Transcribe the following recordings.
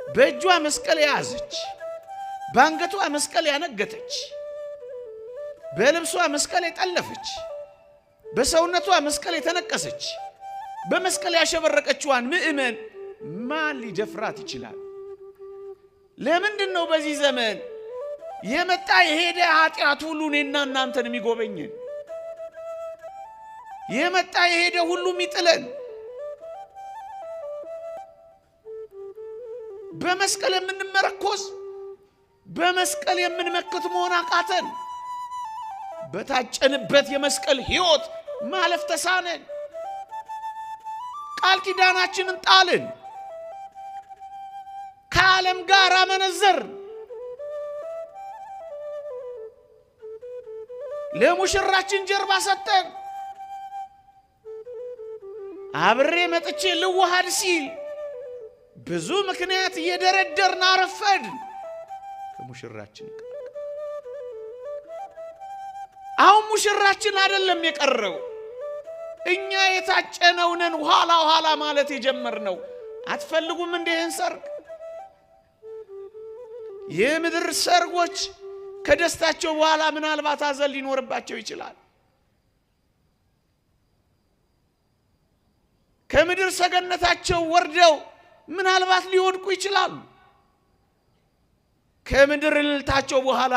በእጇ መስቀል ያዘች ባንገቷ መስቀል ያነገተች በልብሷ መስቀል የጠለፈች በሰውነቷ መስቀል የተነቀሰች በመስቀል ያሸበረቀችዋን ምእመን ማን ሊደፍራት ይችላል? ለምንድን ነው በዚህ ዘመን የመጣ የሄደ ኃጢአት ሁሉ እኔና እናንተን የሚጎበኝን? የመጣ የሄደ ሁሉ የሚጥለን? በመስቀል የምንመረኮዝ በመስቀል የምንመክት መሆን አቃተን። በታጨንበት የመስቀል ሕይወት ማለፍ ተሳነን። ቃል ኪዳናችንን ጣልን። ከዓለም ጋር አመነዘር። ለሙሽራችን ጀርባ ሰጠን። አብሬ መጥቼ ልዋሃድ ሲል ብዙ ምክንያት እየደረደርን አረፈድ። ከሙሽራችን አሁን ሙሽራችን አይደለም የቀረው፣ እኛ የታጨነው ነን ኋላ ማለት የጀመርነው። አትፈልጉም እንደህን ሰርግ? የምድር ሰርጎች ከደስታቸው በኋላ ምናልባት አዘን ሊኖርባቸው ይችላል። ከምድር ሰገነታቸው ወርደው ምናልባት ሊወድቁ ይችላሉ። ከምድር እልልታቸው በኋላ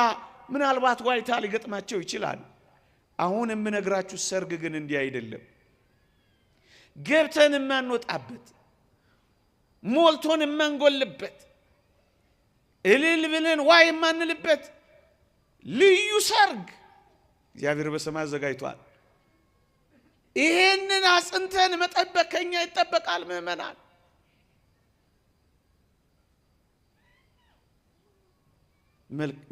ምናልባት ዋይታ ሊገጥማቸው ይችላል። አሁን የምነግራችሁ ሰርግ ግን እንዲህ አይደለም። ገብተን የማንወጣበት ሞልቶን የማንጎልበት እልል ብለን ዋይ የማንልበት ልዩ ሰርግ እግዚአብሔር በሰማይ አዘጋጅቷል። ይሄንን አጽንተን መጠበቅ ከኛ ይጠበቃል። ምእመናን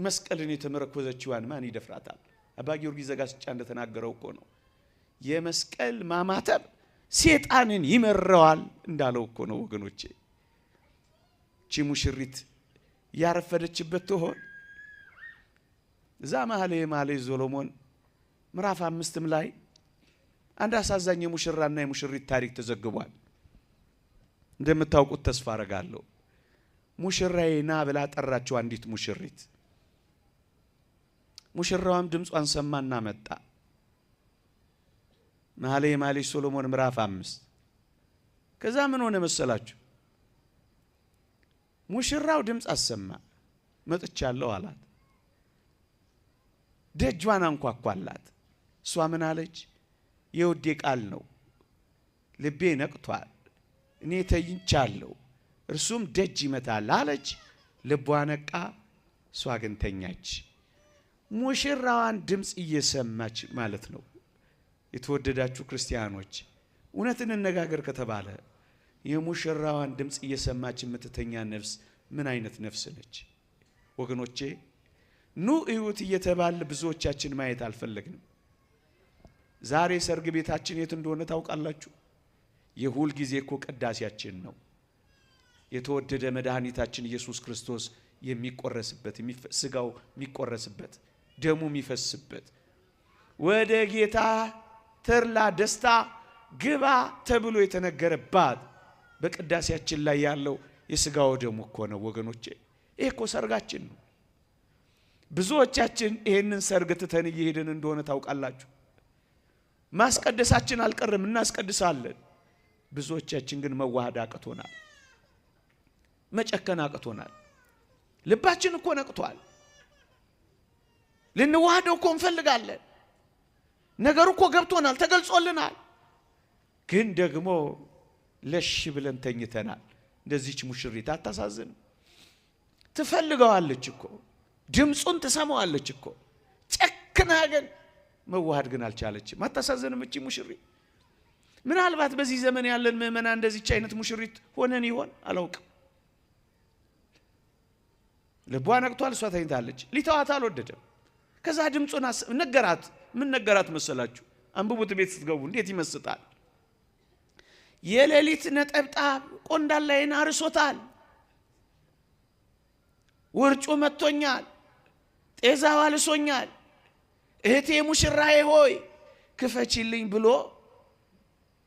መስቀልን የተመረኮዘችዋን ማን ይደፍራታል? አባ ጊዮርጊስ ዘጋስጫ እንደተናገረው እኮ ነው። የመስቀል ማማተብ ሰይጣንን ይመረዋል እንዳለው እኮ ነው ወገኖቼ። ቺ ሙሽሪት ያረፈደችበት ትሆን? እዛ መኃልየ ሰሎሞን ምዕራፍ 5 ላይ አንድ አሳዛኝ የሙሽራና የሙሽሪት ታሪክ ተዘግቧል። እንደምታውቁት ተስፋ አረጋለሁ። ሙሽራዬና ብላ ጠራቸው አንዲት ሙሽሪት። ሙሽራዋም ድምጿን ሰማና መጣ። መኃልየ ሰሎሞን ምዕራፍ 5 ከዛ ምን ሆነ መሰላችሁ? ሙሽራው ድምጽ አሰማ። መጥቻለሁ አላት። ደጇን አንኳኳላት። እሷ ምን አለች? የውዴ ቃል ነው፣ ልቤ ነቅቷል፣ እኔ ተኝቻለሁ፣ እርሱም ደጅ ይመታል አለች። ልቧ ነቃ፣ እሷ ግን ተኛች። ሙሽራዋን ድምጽ እየሰማች ማለት ነው። የተወደዳችሁ ክርስቲያኖች እውነትን እንነጋገር ከተባለ የሙሽራዋን ድምጽ እየሰማች የምትተኛ ነፍስ ምን አይነት ነፍስ ነች? ወገኖቼ ኑ እዩት እየተባለ ብዙዎቻችን ማየት አልፈለግንም። ዛሬ ሰርግ ቤታችን የት እንደሆነ ታውቃላችሁ? የሁል ጊዜ እኮ ቅዳሴያችን ነው። የተወደደ መድኃኒታችን ኢየሱስ ክርስቶስ የሚቆረስበት ስጋው የሚቆረስበት ደሙ የሚፈስበት ወደ ጌታ ተርላ ደስታ ግባ ተብሎ የተነገረባት በቅዳሴያችን ላይ ያለው የስጋው ደሙ እኮ ነው ወገኖቼ። ይሄ እኮ ሰርጋችን ነው። ብዙዎቻችን ይሄንን ሰርግ ትተን እየሄድን እንደሆነ ታውቃላችሁ። ማስቀደሳችን አልቀርም፣ እናስቀድሳለን። ብዙዎቻችን ግን መዋሃድ አቅቶናል፣ መጨከን አቅቶናል። ልባችን እኮ ነቅቷል። ልንዋሃደው እኮ እንፈልጋለን። ነገሩ እኮ ገብቶናል፣ ተገልጾልናል። ግን ደግሞ ለሽ ብለን ተኝተናል። እንደዚህች ሙሽሪት አታሳዝን? ትፈልገዋለች እኮ፣ ድምጹን ትሰማዋለች እኮ፣ ጨክና ግን መዋሃድ ግን አልቻለችም። አታሳዝንም እቺ ሙሽሪት? ምናልባት በዚህ ዘመን ያለን ምእመና እንደዚህች አይነት ሙሽሪት ሆነን ይሆን አላውቅም። ልቧ ነቅቷል፣ እሷ ተኝታለች። ሊተዋት አልወደደም። ከዛ ድምጹን ነገራት። ምን ነገራት መሰላችሁ? አንብቡት ቤት ስትገቡ እንዴት ይመስጣል። የሌሊት ነጠብጣብ ቆንዳላዬን አርሶታል፣ ውርጩ መጥቶኛል፣ ጤዛው አልሶኛል፣ እህቴ ሙሽራዬ ሆይ ክፈቺልኝ ብሎ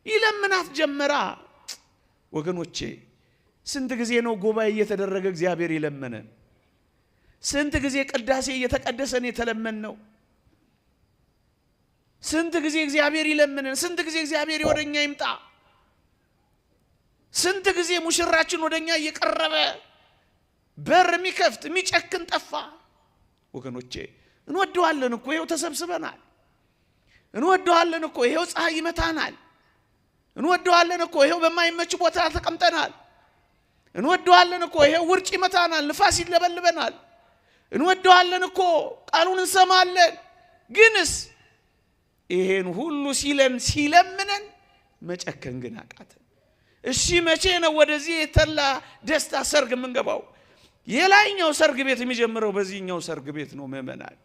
ይለምናት ጀመራ። ወገኖቼ ስንት ጊዜ ነው ጉባኤ እየተደረገ እግዚአብሔር ይለመነን? ስንት ጊዜ ቅዳሴ እየተቀደሰን የተለመነው? ስንት ጊዜ እግዚአብሔር ይለመነን? ስንት ጊዜ እግዚአብሔር ወደኛ ይምጣ? ስንት ጊዜ ሙሽራችን ወደኛ እየቀረበ በር የሚከፍት የሚጨክን ጠፋ? ወገኖቼ እንወደዋለን እኮ ይሄው ተሰብስበናል። እንወደዋለን እኮ ይሄው ፀሐይ ይመታናል። እንወደዋለን እኮ ይሄው በማይመች ቦታ ተቀምጠናል። እንወደዋለን እኮ ይሄው ውርጭ ይመታናል፣ ንፋስ ይለበልበናል። እንወደዋለን እኮ ቃሉን እንሰማለን። ግንስ ይሄን ሁሉ ሲለምነን መጨከን ግን አቃተን። እሺ መቼ ነው ወደዚህ የተላ ደስታ ሰርግ የምንገባው? የላይኛው ሰርግ ቤት የሚጀምረው በዚህኛው ሰርግ ቤት ነው። ምእመናን